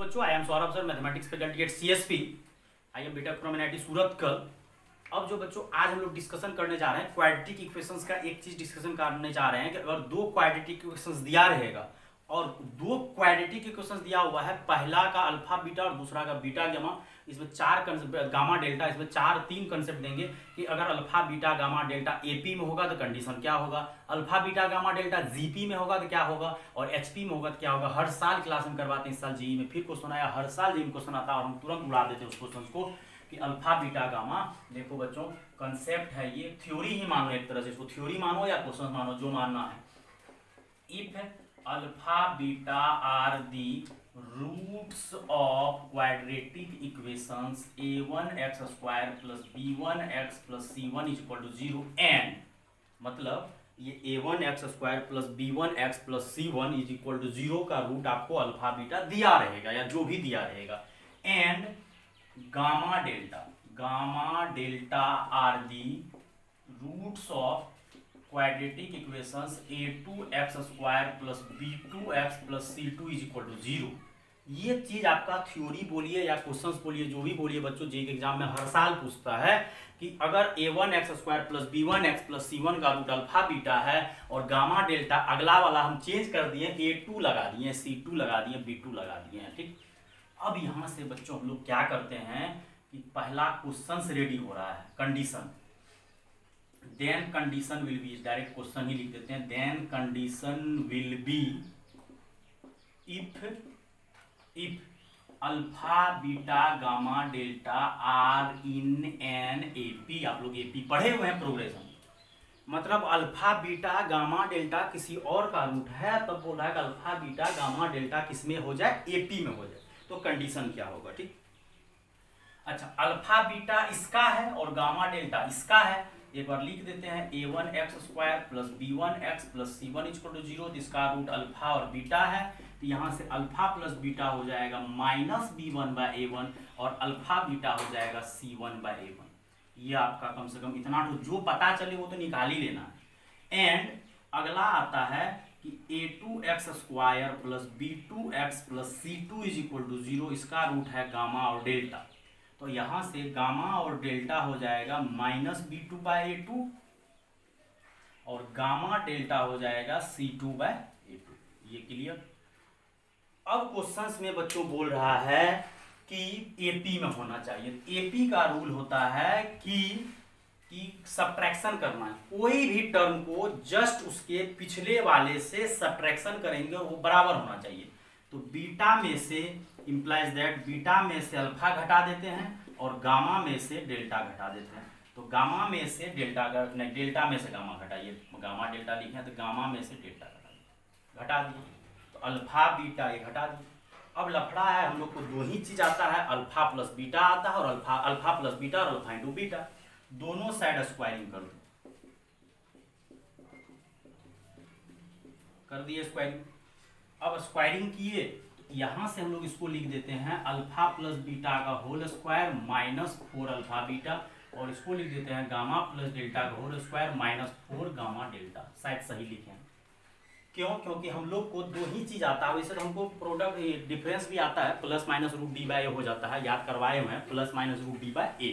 बच्चों, I am Saurabh sir, mathematics faculty at CSP। I am B Tech from NIT Surat का। अब जो बच्चों आज हम लोग डिस्कशन करने जा रहे हैं क्वाड्रेटिक इक्वेशंस का, एक चीज डिस्कशन करने जा रहे हैं कि अगर दो क्वाड्रेटिक इक्वेशंस दिया रहेगा और दो क्वाड्रेटिक इक्वेशंस दिया हुआ है, पहला का अल्फा बीटा और दूसरा का बीटा गामा, इसमें चार कंसेप्ट, गामा डेल्टा, इसमें तीन कंसेप्ट देंगे कि अगर alpha beta gamma delta AP में होगा तो कंडीशन क्या होगा, alpha beta gamma delta GP में होगा तो क्या होगा, और HP में होगा तो क्या होगा। हर साल क्लास में करवाते हैं, इस साल JEE में फिर क्वेश्चन आया, हर साल JEE में क्वेश्चन आता है और हम तुरंत उड़ा देते हैं उस क्वेश्चन को कि अल्फा बीटा गामा। देखो बच्चों, कंसेप्ट है ये, थ्योरी ही मानो, एक तरह से इसको थ्योरी मानो या क्वेश्चन मानो, जो मानना है। If alpha beta are the roots of quadratic equations a1x² + b1x + c1 = 0 and, मतलब ये a1x² + b1x + c1 = 0 का रूट आपको अल्फा बीटा दिया रहेगा या जो भी दिया रहेगा, and gamma delta are the roots of quadratic equations a2x² + b2x + c2 = 0। ये चीज आपका थ्योरी बोलिए या क्वेश्चंस बोलिए, जो भी बोलिए बच्चों, जेईई के एग्जाम में हर साल पूछता है कि अगर a1x² + b1x + c1 का रूट अल्फा बीटा है और गामा डेल्टा, अगला वाला हम चेंज कर दिए, a2 लगा दिए, c2 लगा दिए, b2 लगा दिए हैं, ठीक। अब यहां से बच्चों हम लोग क्या करते हैं कि पहला क्वेश्चन रेडी हो रहा है, condition, then condition will be, direct question ही लिख देते हैं, then condition will be if alpha beta gamma delta are in an AP। आप लोग AP पढ़े हुए हैं, प्रोग्रेशन, मतलब अल्फा बीटा गामा डेल्टा किसी और का रूट है, तब बोल रहा है कि अल्फा बीटा गामा डेल्टा किस में हो जाए, AP में हो जाए, तो कंडीशन क्या होगा, ठीक। अच्छा, अल्फा बीटा इसका है और गामा डेल्टा इसका है, एक बार लिख देते हैं, a1x² + b1x + c1 = 0, जिसका रूट अल्फा और बीटा है, तो यहाँ से अल्फा प्लस बीटा हो जाएगा -b1/a1 और अल्फा बीटा हो जाएगा c1/a1। ये आपका कम से कम इतना तो जो पता चले वो तो निकाल ही लेना है। एंड अगला आता है कि a2x² + b2x + c2 = 0, इसका रूट है गामा और डेल्टा, तो यहां से गामा और डेल्टा हो जाएगा -b2/a2 और गामा डेल्टा हो जाएगा c2/a2। ये क्लियर। अब क्वेश्चंस में बच्चों बोल रहा है कि AP में होना चाहिए। AP का रूल होता है कि सब्ट्रैक्शन करना है, कोई भी टर्म को जस्ट उसके पिछले वाले से सब्ट्रैक्शन करेंगे और वो बराबर होना चाहिए। तो बीटा में से इंप्लाइज दैट, बीटा में से अल्फा घटा देते हैं और गामा में से डेल्टा घटा देते हैं। तो गामा में से डेल्टा, नहीं डेल्टा में से गामा घटाइए, गामा डेल्टा लिखे हैं तो गामा में से डेल्टा घटा दिए, तो अल्फा बीटा ये घटा दिए। अब लफड़ा है, हम लोग को दो ही चीज आता है, अल्फा प्लस बीटा आता है और अल्फा प्लस बीटा और अल्फा इंटू बीटा, दोनों साइड स्क्वायरिंग कर दो, कर दिए स्क्वायरिंग। अब स्क्वायरिंग किए तो यहां से हम लोग इसको लिख देते हैं अल्फा प्लस बीटा का होल स्क्वायर -4 अल्फा बीटा, और इसको लिख देते हैं गामा प्लस डेल्टा का होल स्क्वायर -4 गामा डेल्टा। शायद सही लिखे हैं, क्यों? क्योंकि हम लोग को दो ही चीज आता है, वैसे तो हमको प्रोडक्ट डिफरेंस भी आता है, +-√d/a हो जाता है, याद करवाए हुए हैं, +-√d/a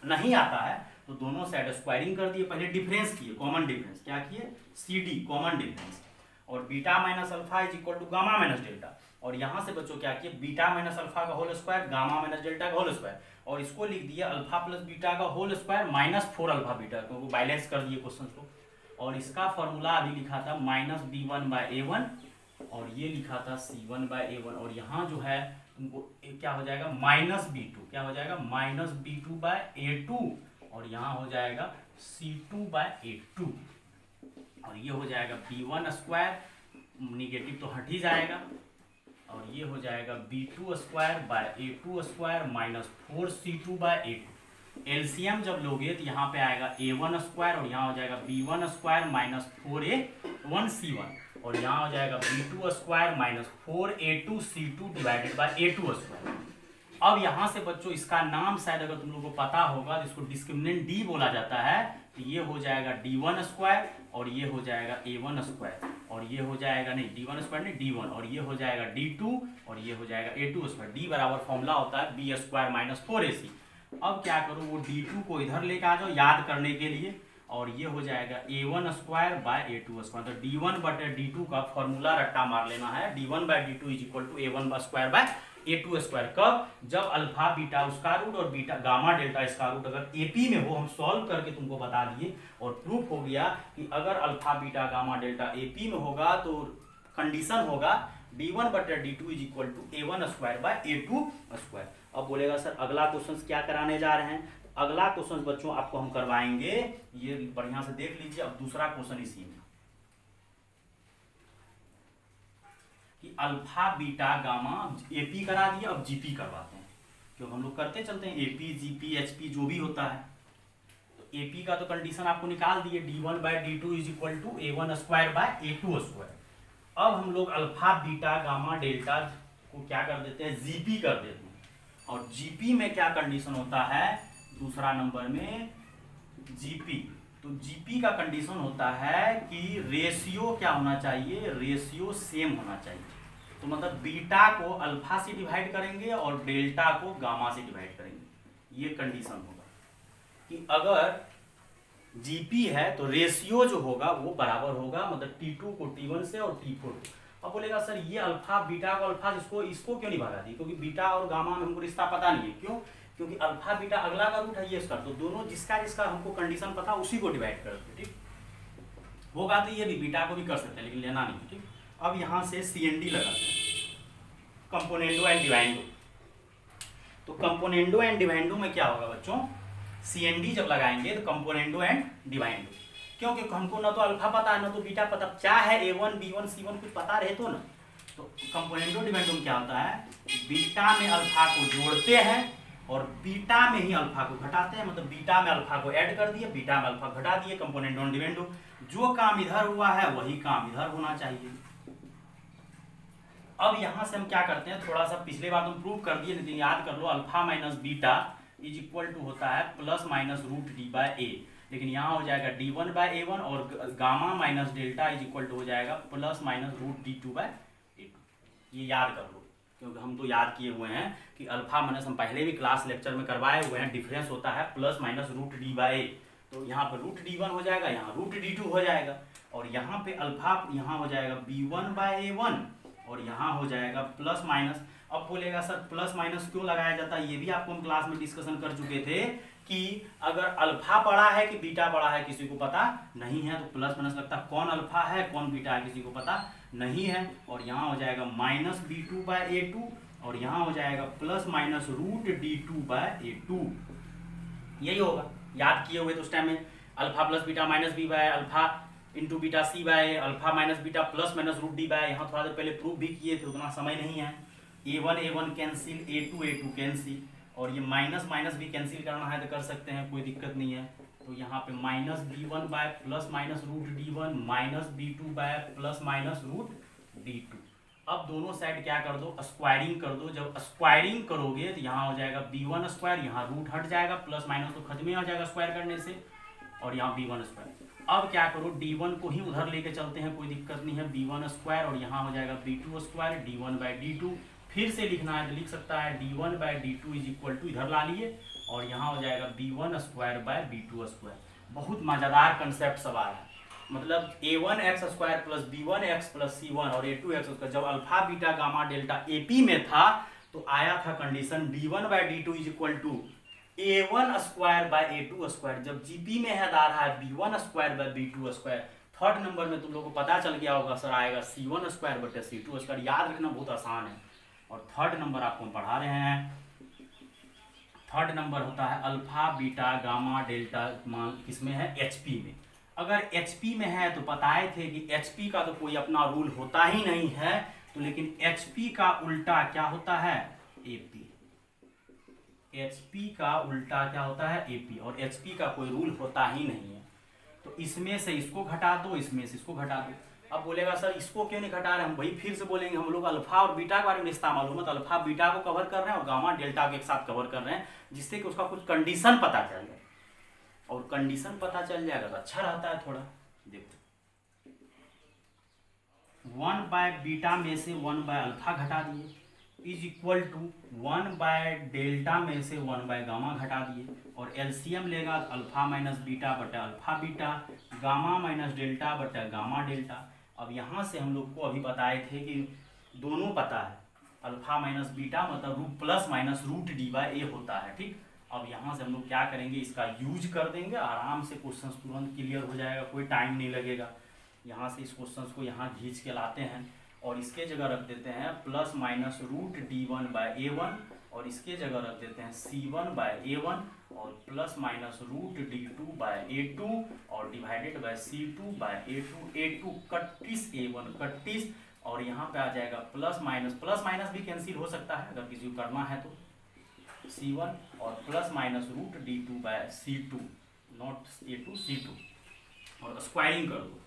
नहीं आता है तो दोनों साइड स्क्वायरिंग कर दिए। पहले डिफरेंस किए, कॉमन डिफरेंस क्या किए, CD कॉमन डिफरेंस, और beta minus alpha = gamma minus delta, और यहाँ से बच्चों क्या किए, बीटा माइनस अल्फा का whole square gamma minus delta का होल स्क्वायर, और इसको लिख दिया अल्फा प्लस बीटा का होल स्क्वायर -4 अल्फा बीटा, क्योंकि बैलेंस कर दिए क्वेश्चन को। और इसका फॉर्मूला अभी लिखा था -b1/a1 और ये लिखा था c1/a1, और यहाँ जो है तुमको क्या हो जाएगा -b2, क्या हो जाएगा -b2/a2, और यहाँ हो जाएगा c2/a2, और ये हो जाएगा b1², निगेटिव तो हट ही जाएगा, और ये हो जाएगा b2² /a2² -4 c2/a2। एलसीएम जब लोगे तो यहाँ पे आएगा a1² और यहाँ हो जाएगा b1² -4a1 c1, और यहाँ हो जाएगा b2² -4a2 c2 / a2²। अब यहाँ से बच्चों इसका नाम शायद अगर तुम लोग को पता होगा, जिसको डिस्क्रिमिनेंट D बोला जाता है, तो ये हो जाएगा d1² और ये हो जाएगा a1²। और ये हो जाएगा नहीं d1 स्क्वायर नहीं d1, और ये हो जाएगा d2 और ये हो जाएगा a2 स्क्वायर। d बराबर फॉर्मूला होता है b स्क्वायर माइनस 4ac। अब क्या करूँ, वो d2 को इधर लेके आ जाओ याद करने के लिए, और ये हो जाएगा a1 square by a2 square. तो d1 बटे d2 का फॉर्मूला रट्टा मार लेना है, d1 by d2 is equal to a1 square by a2 square. कब, जब अल्फा बीटा उसका रूट और बीटा गामा डेल्टा इसका रूट अगर AP में हो, हम सॉल्व करके तुमको बता दिए और प्रूफ हो गया कि अगर alpha beta gamma delta AP में होगा तो कंडीशन होगा d1 बटे d2 is equal to a1 square by a2 square. अब बोलेगा सर अगला क्वेश्चन क्या कराने जा रहे हैं, अगला क्वेश्चन बच्चों आपको हम करवाएंगे, ये बढ़िया से देख लीजिए। अब दूसरा क्वेश्चन इसी में कि अल्फा बीटा गामा AP करा दिया, अब GP करवाते हैं, क्योंकि हम लोग करते चलते हैं AP GP HP जो भी होता है। तो AP का तो कंडीशन आपको निकाल दिए, d1 by d2 is equal to a1 square by a2 square. अब हम लोग अल्फा बीटा गामा डेल्टा को क्या कर देते हैं, GP कर देते हैं। और GP में क्या कंडीशन होता है, दूसरा नंबर में GP, तो GP का कंडीशन होता है कि रेशियो क्या होना चाहिए, रेशियो सेम होना चाहिए। तो मतलब बीटा को अल्फा से डिवाइड करेंगे और डेल्टा को गामा से डिवाइड करेंगे, ये कंडीशन होगा कि अगर GP है तो रेशियो जो होगा वो बराबर होगा, मतलब T2 को T1 से और T4 को। अब बोलेगा सर ये अल्फा बीटा को अल्फा इसको क्यों नहीं भगा दी, क्योंकि बीटा और गामा में हमको रिश्ता पता नहीं है। क्यों, क्योंकि अल्फा बीटा अगला का रूट है ये इसका, तो दोनों जिसका जिसका हमको कंडीशन पता उसी को डिवाइड कर दो। ठीक होगा तो ये भी बीटा को भी कर सकते हैं, लेकिन लेना नहीं। ठीक, अब यहाँ से CND लगाते हैं, कंपोनेंडो एंड डिवाइंडो। तो कंपोनेंडो एंड डिवाइंडो में क्या होगा बच्चों, CND जब लगाएंगे तो कंपोनेंडो एंड डिवाइंडो, क्योंकि हमको ना तो अल्फा पता है ना तो बीटा पता, क्या है A1 B1 C1 कुछ पता रहे तो ना। तो कंपोनेंडो डिवाइंडो में क्या होता है, बीटा में अल्फा को जोड़ते हैं और बीटा में ही अल्फा को घटाते हैं, मतलब बीटा में अल्फा को ऐड कर दिए, बीटा में अल्फा घटा दिए, कंपोनेंडो एंड डिवाइंडो। जो काम इधर हुआ है वही काम इधर होना चाहिए। अब यहां से हम क्या करते हैं, थोड़ा सा पिछले बार हम प्रूव कर दिए, लेकिन याद कर लो, alpha minus beta is equal to होता है plus minus root d by a, लेकिन यहाँ हो जाएगा d1 बाय a1 और gamma minus delta is equal to हो जाएगा plus minus root d2 by a2। ये याद कर लो, क्योंकि हम तो याद किए हुए हैं कि अल्फा माइनस हम पहले भी क्लास लेक्चर में करवाए हुए हैं, डिफरेंस होता है plus minus root d by a। तो यहाँ पर रूट d1 हो जाएगा, यहाँ रूट d2 हो जाएगा, और यहाँ पे अल्फा यहाँ हो जाएगा b1 बाय a1 और यहाँ हो जाएगा प्लस माइनस। अब बोलेगा सर प्लस माइनस क्यों लगाया जाता है, ये भी आपको हम क्लास में डिस्कशन कर चुके थे कि अगर अल्फा बड़ा है कि बीटा बड़ा है किसी को पता नहीं है, तो प्लस माइनस लगता है, कौन अल्फा है कौन बीटा है किसी को पता नहीं है। और यहाँ हो जाएगा माइनस b2 बाय a2 और यहाँ हो जाएगा plus minus root d2 by a2। यही होगा, याद किए हुए तो उस टाइम में alpha plus beta minus b by alpha into beta c by alpha minus beta plus minus root d by, यहाँ थोड़ा देर पहले प्रूफ भी किए थे, उतना समय नहीं है। a1 कैंसिल, a2 कैंसिल, और ये माइनस माइनस भी कैंसिल करना है तो कर सकते हैं, कोई दिक्कत नहीं है। तो यहाँ पे minus b1 by plus minus root d1 minus b2 by plus minus root d2। अब दोनों साइड क्या कर दो, स्क्वायरिंग कर दो। जब स्क्वायरिंग करोगे तो यहाँ हो जाएगा b1 स्क्वायर, यहाँ रूट हट जाएगा, प्लस माइनस तो खत्म ही हो जाएगा स्क्वायर करने से, और यहाँ b1 स्क्वायर। अब क्या करो, d1 को ही उधर लेके चलते हैं, कोई दिक्कत नहीं है, b1 स्क्वायर और यहाँ हो जाएगा b2 square, d1 by d2। फिर से लिखना है तो लिख सकता है d1 by d2 is equal to, इधर ला लिए, और यहाँ हो जाएगा b1 square by b2 square. बहुत मज़ेदार कंसेप्ट सवाल है, मतलब a1x square plus b1x plus c1 और a2x स्क्वायर। जब alpha beta gamma delta AP में था तो आया था condition d1 by d2 is equal to a1 square by a2 square. जब GP में है आ रहा है b1 square by b2 square. Third number में तुम लोगों को पता चल गया होगा सर आएगा c1 स्क्वायर बटे c2 स्क्वायर। याद रखना बहुत आसान है। और थर्ड नंबर आपको हम पढ़ा रहे हैं, थर्ड नंबर होता है अल्फा बीटा गामा डेल्टा, मान किसमें है, HP में। अगर HP में है तो बताए थे कि HP का तो कोई अपना रूल होता ही नहीं है, तो लेकिन HP का उल्टा क्या होता है, AP। HP का उल्टा क्या होता है, AP, और HP का कोई रूल होता ही नहीं है। तो इसमें से इसको घटा दो, इसमें से इसको घटा दो। अब बोलेगा सर इसको क्यों नहीं घटा रहे, हम वही फिर से बोलेंगे, हम लोग अल्फा और बीटा के बारे में रिश्ता मालूम है, तो अल्फा बीटा को कवर कर रहे हैं और गामा डेल्टा के एक साथ कवर कर रहे हैं, जिससे कि उसका कुछ कंडीशन पता चल जाए, और कंडीशन पता चल जाएगा तो अच्छा रहता है थोड़ा। देखो 1 बाय बीटा में से 1 बाय अल्फा घटा दिए is equal to 1 by delta में से 1 बाय गामा घटा दिए, और एलसीएम लेगा तो अल्फा माइनस बीटा बटा alpha beta, gamma minus delta बटा गामा डेल्टा। अब यहाँ से हम लोग को अभी बताए थे कि दोनों पता है, अल्फा माइनस बीटा मतलब root plus minus root D by A होता है, ठीक। अब यहाँ से हम लोग क्या करेंगे, इसका यूज कर देंगे, आराम से क्वेश्चन तुरंत क्लियर हो जाएगा, कोई टाइम नहीं लगेगा। यहाँ से इस क्वेश्चन को यहाँ खींच के लाते हैं और इसके जगह रख देते हैं plus minus root D1 by A1, और इसके जगह रख देते हैं C1 बाय A1 और plus minus root D2 by A2 और divided by C2 by A2 कट्टीस A1 कट्टीस, और यहाँ पे आ जाएगा प्लस माइनस भी कैंसिल हो सकता है अगर किसी को करना है तो, C1 और plus minus root D2 by C2 not A2 C2, और स्क्वायरिंग कर दो।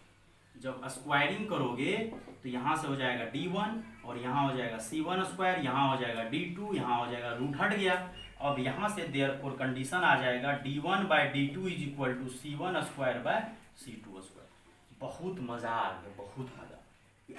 जब स्क्वायरिंग करोगे तो यहाँ से हो जाएगा D1 और यहाँ हो जाएगा C1 स्क्वायर, यहाँ हो जाएगा D2, यहाँ हो जाएगा रूट हट गया। अब यहाँ से देयरफॉर कंडीशन आ जाएगा D1 by D2 is equal to C1 square by C2 square. बहुत मजा आ गया, बहुत मजा।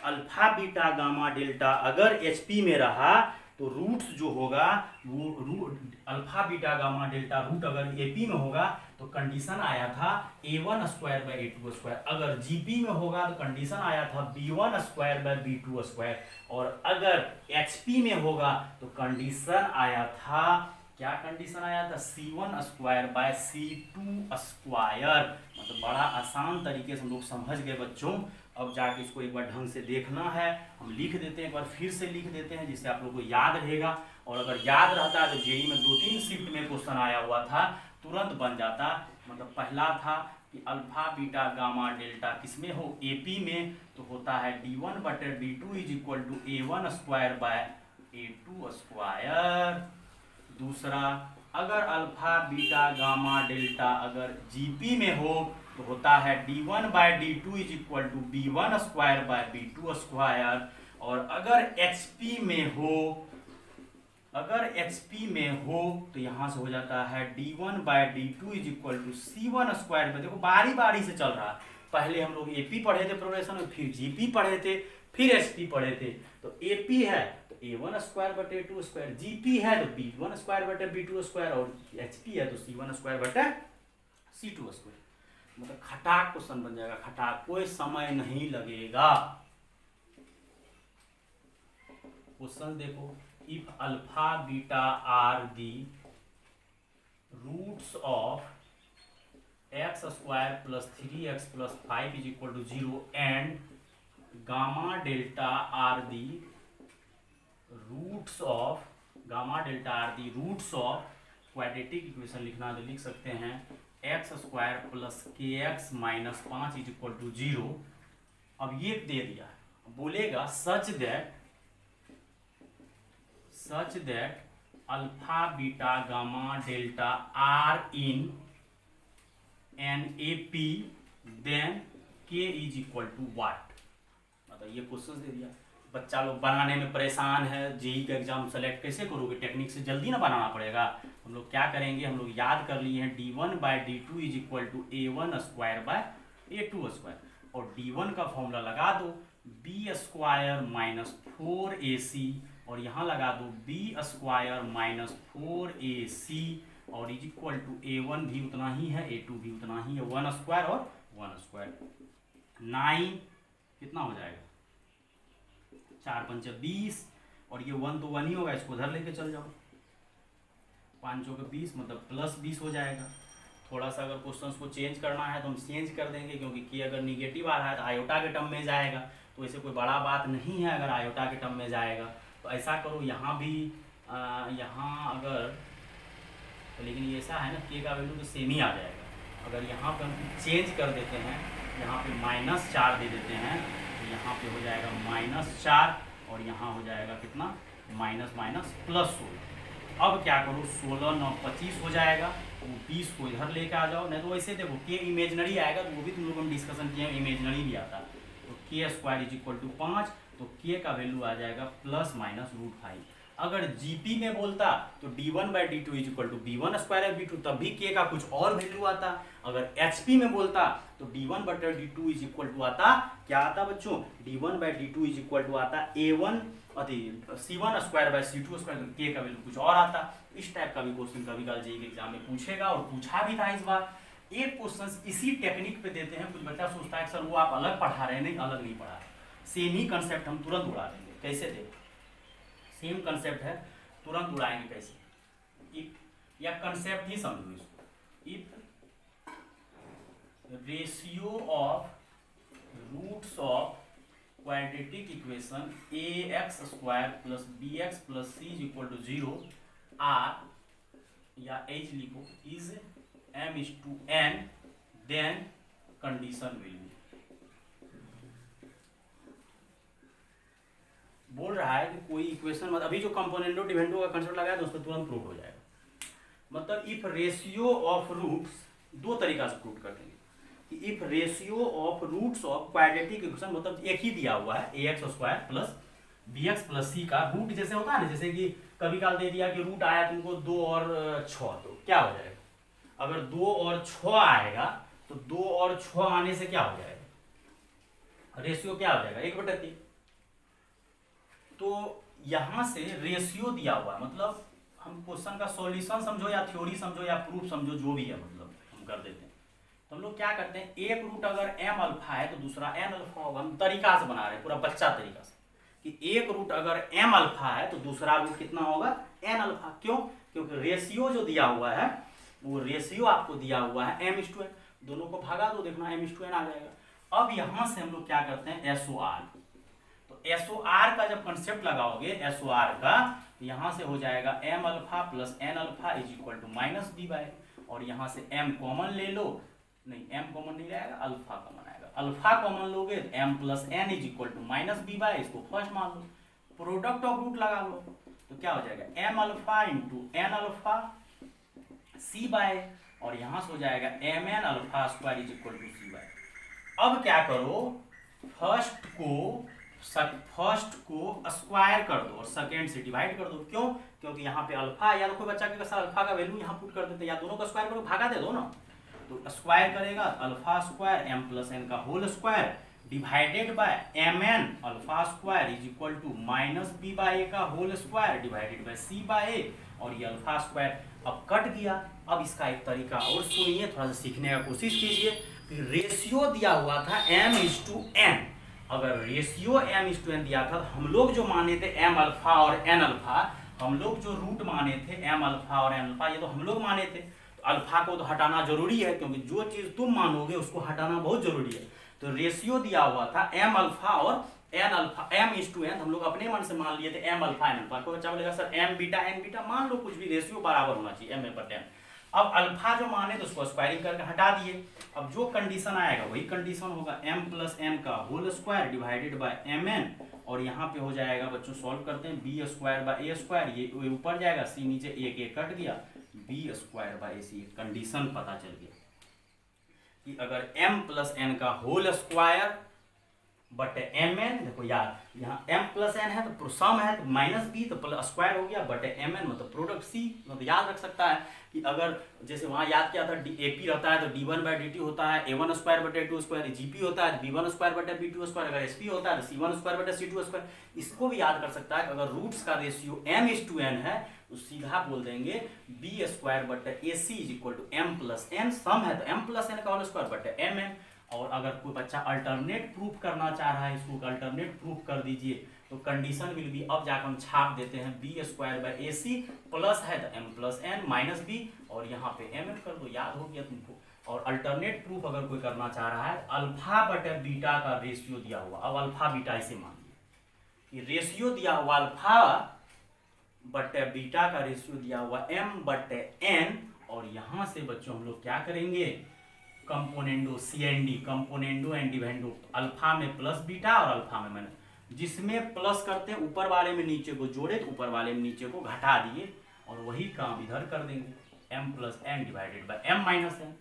अल्फा बीटा गामा डेल्टा अगर HP में रहा तो रूट्स जो होगा वो root alpha beta gamma delta root अगर AP में होगा तो कंडीशन आया था A1 square by A2 square, अगर GP में होगा तो कंडीशन आया था B1 square by B2 square, और अगर HP में होगा तो कंडीशन आया था, क्या कंडीशन आया था, C1 square by C2 square. मतलब बड़ा आसान तरीके से हम लोग समझ गए बच्चों। अब जाके इसको एक बार ढंग से देखना है, हम लिख देते हैं, एक बार फिर से लिख देते हैं जिससे आप लोगों को याद रहेगा, और अगर याद रहता है तो जेईई में 2-3 शिफ्ट में क्वेश्चन आया हुआ था, तुरंत बन जाता। मतलब पहला था कि अल्फा बीटा गामा डेल्टा किसमें हो, AP में, तो होता है D1 बटे D2 is equal to A1 square by A2 square. दूसरा, अगर अल्फा बीटा गामा डेल्टा अगर GP में हो तो होता है D1 by D2 is equal to B1 square by B2 square, और अगर HP में हो तो यहाँ से हो जाता है D1 by D2 is equal to C1 square. देखो बारी बारी से चल रहा है, पहले हम लोग AP पढ़े थे प्रोग्रेशन में, फिर GP पढ़े थे, फिर HP पढ़े थे। तो AP है तो A1 स्क्वायर बटे A2 स्क्वायर, GP है तो B1 स्क्वायर बटे B2 स्क्वायर, और HP है तो C1 स्क्वायर बटे C2 स्क्वायर। मतलब खटाक क्वेश्चन बन जाएगा, खटाक, कोई समय नहीं लगेगा। क्वेश्चन देखो, if alpha beta are the roots of x square plus 3x plus 5 is equal to 0 and gamma delta are the roots of quadratic equation लिखना है तो लिख सकते हैं x square plus kx minus 5 is equal to 0। अब ये दे दिया, बोलेगा such that alpha beta gamma delta are in an AP then k is equal to what. मतलब ये क्वेश्चन दे दिया, बच्चा लोग बनाने में परेशान है, जेईई का एग्जाम सेलेक्ट कैसे करोगे, टेक्निक से जल्दी ना बनाना पड़ेगा। हम लोग क्या करेंगे, हम लोग याद कर लिए हैं D1 by D2 is equal to A1 square by A2 square, और D1 का फॉर्मूला लगा दो B स्क्वायर माइनस 4AC, और यहाँ लगा दो B स्क्वायर माइनस 4AC, और इज इक्वल टू A1 भी उतना ही है, A2 भी उतना ही है, 1 स्क्वायर और 1 स्क्वायर। 9 कितना हो जाएगा, 4 5 20, और ये 1 तो 1 ही होगा, इसको उधर लेके चल जाओ, 5 चौके 20 मतलब प्लस 20 हो जाएगा। थोड़ा सा अगर क्वेश्चंस को चेंज करना है तो हम चेंज कर देंगे, क्योंकि के अगर निगेटिव आ रहा है तो आयोटा के टर्म में जाएगा, तो ऐसे कोई बड़ा बात नहीं है अगर आयोटा के टर्म में जाएगा। तो ऐसा करो, यहाँ भी यहाँ अगर तो, लेकिन ये ऐसा है ना के का वैल्यू तो सेम ही आ जाएगा। अगर यहाँ पर हम चेंज कर देते हैं, यहाँ पे -4 दे देते हैं, तो यहाँ पे हो जाएगा -4, और यहाँ हो जाएगा कितना, माइनस प्लस 16। अब क्या करो, 16 9 25 हो जाएगा, वो 20 को इधर लेके आ जाओ, नहीं तो वैसे देखो के इमेजनरी आएगा तो वो भी तुम लोग हम डिस्कशन किए, इमेजनरी भी आता है। तो के स्क्वायर इज इक्वल टू 5, तो के का वैल्यू आ जाएगा प्लस माइनस √5। अगर जीपी में बोलता तो d1/d2 is equal to b1² तब भी k का कुछ और वैल्यू आता। अगर एचपी में बोलता तो d1/d2 इज इक्वल टू आता, क्या आता बच्चों, d1/d2 इज इक्वल टू आता a1 c1² c2², k का वैल्यू कुछ और आता। इस टाइप का भी क्वेश्चन कभी कल जेईई के एग्जाम में पूछेगा और पूछा भी था इस बार। एक क्वेश्चन इसी टेक्निक पे देते हैं, कुछ बच्चा सोचता है सर वो आप अलग पढ़ा रहे हैं, नहीं अलग नहीं पढ़ा रहे, सेम ही कंसेप्ट हम तुरंत उड़ा देंगे। कैसे दे, सेम कंसेप्ट है, तुरंत उड़ाएंगे कैसे, इफ या कंसेप्ट ही समझो इसको, if ratio of roots of quadratic equation ax² + bx + c is equal to 0 r या h लिखो is m/n then condition will be. बोल रहा है कि कोई इक्वेशन, मतलब अभी जो कंपोनेंटो डिपेंडो का कंसेप्ट लगाया तो उस पर तुरंत प्रूव हो जाएगा। मतलब इफ रेशियो ऑफ रूट्स, दो तरीका से प्रूव कर देंगे कि if ratio of roots of quadratic equation, मतलब एक ही दिया हुआ है ax² + bx + c का रूट जैसे होता है ना, जैसे कि कभी काल दे दिया कि रूट आया तुमको 2 और 6, तो क्या हो जाएगा, अगर 2 और 6 आएगा तो 2 और 6 आने से क्या हो जाएगा, रेशियो क्या हो जाएगा 1/3। तो यहां से रेशियो दिया हुआ, मतलब हम क्वेश्चन का सॉल्यूशन समझो या थ्योरी समझो या प्रूफ समझो, जो भी है मतलब हम कर देते हैं। तो हम लोग क्या करते हैं, एक रूट अगर m अल्फा है तो दूसरा n अल्फा होगा। हम तरीका से बना रहे हैं, पूरा बच्चा तरीका से, कि एक रूट अगर m अल्फा है तो दूसरा रूट कितना होगा n अल्फा। क्यों, क्योंकि रेशियो जो दिया हुआ है वो रेशियो आपको दिया हुआ है m/n, दोनों को भागा दो, देखना m/n आ जाएगा। अब यहां से हम लोग क्या करते हैं SOR, तो SOR का जब कंसेप्ट लगाओगे SOR का, तो यहां से हो जाएगा m alpha + n alpha is equal to -b/, और यहां से m कॉमन ले लो, नहीं m कॉमन नहीं रहेगा, अल्फा कॉमन आएगा, अल्फा कॉमन लोगे तो m + n is equal to -b/, इसको फर्स्ट मान लो, प्रोडक्ट ऑफ रूट लगा लो, तो क्या हो जाएगा m alpha × n alpha c/, और यहां से हो जाएगा mn alpha is equal to c/। अब क्या करो, फर्स्ट को स्क्वायर कर दो और सेकेंड से डिवाइड कर दो। क्यों, क्योंकि यहाँ पे अल्फा, या तो कोई बच्चा के साथ अल्फा का वैल्यू यहाँ पुट कर देते, या दोनों का स्क्वायर करो, भागा दे दो ना, तो स्क्वायर करेगा अल्फा² m + n का whole square divided by mn alpha is equal to -b/a का whole square divided bye c/a, और ये अल्फा² अब कट गया। अब इसका एक तरीका और सुनिए, थोड़ा सा सीखने का कोशिश कीजिए। रेशियो दिया हुआ था m/n, अगर रेशियो m/n दिया था, हम लोग जो माने थे m अल्फा और n अल्फा, हम लोग जो रूट माने थे m अल्फा और n अल्फा, ये तो हम लोग माने थे, तो अल्फा को तो हटाना जरूरी है, क्योंकि जो चीज तुम मानोगे उसको हटाना बहुत जरूरी है। तो रेशियो दिया हुआ था m अल्फा और n अल्फा, m/n हम लोग अपने मन से मान लिए थे m अल्फा n अल्फा। कोई बच्चा बोलेगा sir m beta n beta, मान लो कुछ भी, रेशियो बराबर होना चाहिए m/n। अब अल्फा जो माने तो उसको स्क्वायरिंग करके हटा दिए। अब जो कंडीशन आएगा वही कंडीशन होगा, m + n का whole square divided by mn, और यहाँ पे हो जाएगा बच्चों, सॉल्व करते हैं, b²/a², ये ऊपर जाएगा, c नीचे, एक कट गया, b²/ac। कंडीशन पता चल गया कि अगर m + n का होल स्क्वायर बटे mn, देखो यार यहाँ m + n है तो सम है, तो -b तो प्लस स्क्वायर हो गया, बटे mn मतलब प्रोडक्ट c। मतलब याद रख सकता है कि अगर जैसे वहाँ याद किया था AP रहता है तो d1/dt होता है a1² बटे 2², gp होता है b1² बटे b2², अगर sp होता है तो c1² बटे c2²। इसको भी याद कर सकता है कि अगर रूट्स का रेशियो m/n है तो सीधा बोल देंगे b² बटे ac is equal to m + n, sum है तो m + n का होल स्क्वायर बटे mn। और अगर कोई बच्चा अल्टरनेट प्रूफ करना चाह रहा है, इसको अल्टरनेट प्रूफ कर दीजिए, तो कंडीशन विल बी, अब जाकर हम छाप देते हैं b²/ac, प्लस है तो m + n -b, और यहाँ पे mn कर दो, याद हो गया तुमको। और अल्टरनेट प्रूफ अगर कोई करना चाह रहा है, अल्फा बटे बीटा का रेशियो दिया हुआ, अब अल्फा बीटा इसे मान लिया कि रेशियो दिया हुआ अल्फा बटे बीटा का रेशियो दिया हुआ m/n, और यहाँ से बच्चों हम लोग क्या करेंगे, componendo CND, componendo and dividendo, alpha में प्लस बीटा और अल्फा में मैंने, जिसमें प्लस करते हैं ऊपर वाले में नीचे को जोड़े तो ऊपर वाले में नीचे को घटा दिए, और वही काम इधर कर देंगे, m + n divided by m - n।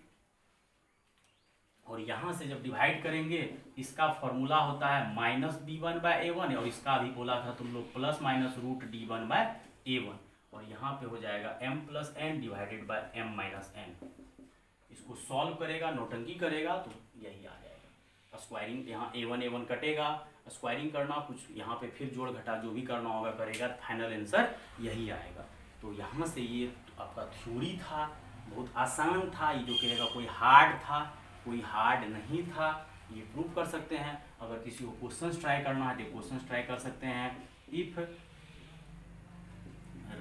और यहाँ से जब डिवाइड करेंगे, इसका फॉर्मूला होता है -b1/a1, और इसका भी बोला था तुम लोग ±√d1/a1। a1 और यहाँ पे हो जाएगा m plus n divided by m minus n. इसको सॉल्व करेगा, नौटंकी करेगा तो यही आ जाएगा। स्क्वायरिंग यहाँ a1 कटेगा, स्क्वायरिंग करना कुछ यहाँ पे फिर जोड़ घटा जो भी करना होगा करेगा, फाइनल आंसर यही आएगा। तो यहाँ से ये आपका थ्योरी था, बहुत आसान था। ये जो कहेगा कोई हार्ड था, कोई हार्ड नहीं था, ये प्रूव कर सकते हैं। अगर किसी को क्वेश्चंस ट्राई करना है तो क्वेश्चंस ट्राई कर सकते हैं। If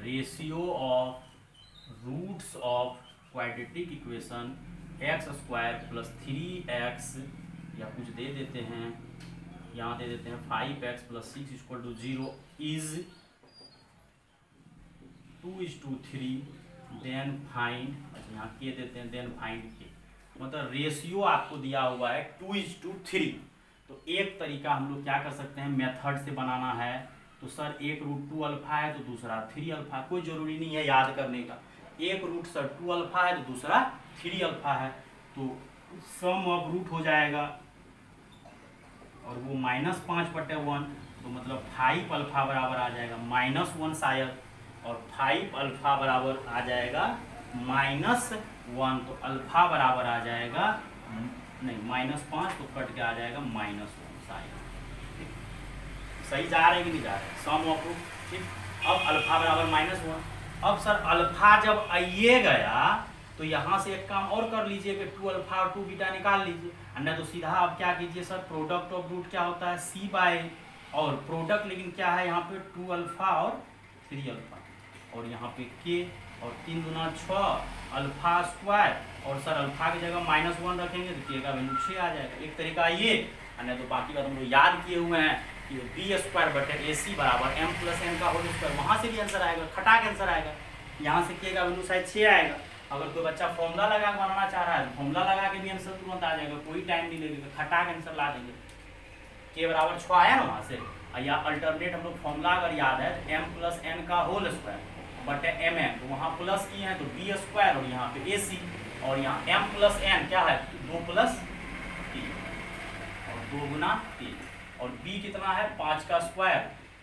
ratio of roots of quadratic equation x² plus 3x या कुछ दे देते हैं, यहाँ दे देते हैं 5x plus 6 equal to 0 is 2:3 then find, अच्छा यहाँ के देते हैं देन फाइंड के, मतलब रेशियो आपको दिया हुआ है 2:3। तो एक तरीका हम लोग क्या कर सकते हैं, मेथड से बनाना है। तो सर एक रूट 2 अल्फा है तो दूसरा 3 अल्फा, कोई जरूरी नहीं है याद करने का। एक रूट सर 2 अल्फा है तो दूसरा 3 अल्फा है, तो सम ऑफ रूट हो जाएगा और वो -5/1, तो मतलब 5 अल्फा बराबर आ जाएगा -1 शायद, और 5 अल्फा बराबर आ जाएगा -1, तो अल्फा बराबर आ जाएगा नहीं -5, तो कट के आ जाएगा -1 शायद। सही जा रहे हैं कि नहीं जा रहे हैं, सम ऑफ रूट, ठीक। अब अल्फा बराबर -1। अब सर अल्फा जब आइए गया तो यहाँ से एक काम और कर लीजिए कि 2 अल्फा और 2 बीटा निकाल लीजिए, अन्य तो सीधा आप क्या कीजिए सर, प्रोडक्ट ऑफ रूट क्या होता है c/a, और प्रोडक्ट लेकिन क्या है यहाँ पे 2 अल्फा और 3 अल्फा, और यहाँ पे k, और 3 दूना 6 अल्फा स्क्वायर, और सर अल्फा की जगह -1 रखेंगे तो k का वैल्यू 6 आ जाएगा। एक तरीका ये, अन्य तो बाकी बात हम लोग याद किए हुए हैं कि b² बराबर m प्लस n का होल स्क्वायर, वहाँ से भी आंसर आएगा, खटा के आंसर आएगा। यहाँ से k का वैल्यू शायद 6 आएगा। अगर कोई बच्चा फॉर्मूला लगा के बनाना चाह रहा है तो फॉर्मूला लगा के भी आंसर तुरंत आ जाएगा, कोई टाइम नहीं लगेगा, खटा के आंसर ला देंगे। k बराबर 6 आया ना वहाँ से, या अल्टरनेट हम लोग फॉर्मूला अगर याद है तो m प्लस n का होल स्क्वायर बटे mm, तो वहाँ प्लस किए हैं तो b² और यहाँ पे ac, और यहाँ m प्लस n क्या है 2 + 3 और 2 × 3, और b कितना है 5 का स्क्वायर,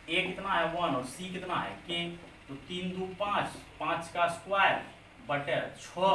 a कितना है 1 और c कितना है k, तो 3 2 5, 5 का स्क्वायर बटे 6,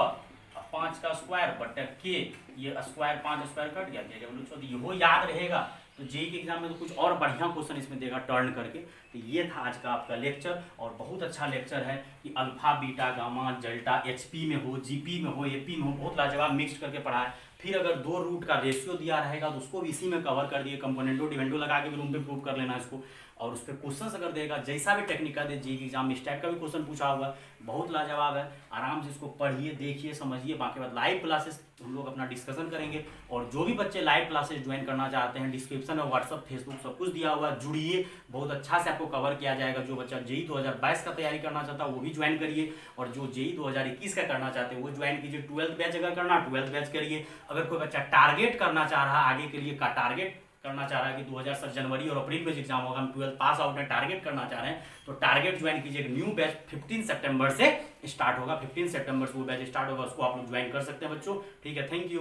5 का स्क्वायर बटे k, ये स्क्वायर 5 स्क्वायर कट गया, तो ये याद रहेगा। तो जेईई के एग्जाम में तो कुछ और बढ़िया क्वेश्चन इसमें देगा टर्न करके। तो ये था आज का आपका लेक्चर, और बहुत अच्छा लेक्चर है कि alpha beta gamma delta HP में हो, जीपी में हो, एपी में हो, बहुत लाजवाब मिक्स करके पढ़ा है। फिर अगर 2 रूट का रेशियो दिया रहेगा तो उसको भी इसी में कवर कर दिए, कंपोनेंटो डिवेंडो लगा के भी रूम पे प्रूव कर लेना इसको, और उस पर क्वेश्चन अगर देगा जैसा भी टेक्निकल दे, जेईई एग्जाम में इस टाइप का भी क्वेश्चन पूछा हुआ, बहुत लाजवाब है। आराम से इसको पढ़िए, देखिए, समझिए। बाकी बाद लाइव क्लासेस हम लोग अपना डिस्कशन करेंगे, और जो भी बच्चे लाइव क्लासेस ज्वाइन करना चाहते हैं डिस्क्रिप्शन में व्हाट्सअप फेसबुक सब कुछ दिया हुआ, जुड़िए, बहुत अच्छा से आपको कवर किया जाएगा। जो बच्चा जेईई 2022 का तैयारी करना चाहता है वो भी ज्वाइन करिए, और जो जेईई 2021 का करना चाहते हैं वो ज्वाइन कीजिए। 12th बैच अगर करना 12th बैच करिए। अगर कोई बच्चा टारगेट करना चाह रहा है, आगे के लिए का टारगेट करना चाह रहा है कि 2000 जनवरी और अप्रैल में एग्जाम होगा, हम 12th पास आउट में टारगेट करना चाह रहे हैं, तो टारगेट ज्वाइन कीजिए। न्यू बैच 15 सितंबर से स्टार्ट होगा, 15 सितंबर से वो बैच स्टार्ट होगा, उसको आप लोग ज्वाइन कर सकते हैं बच्चों। ठीक है, थैंक यू।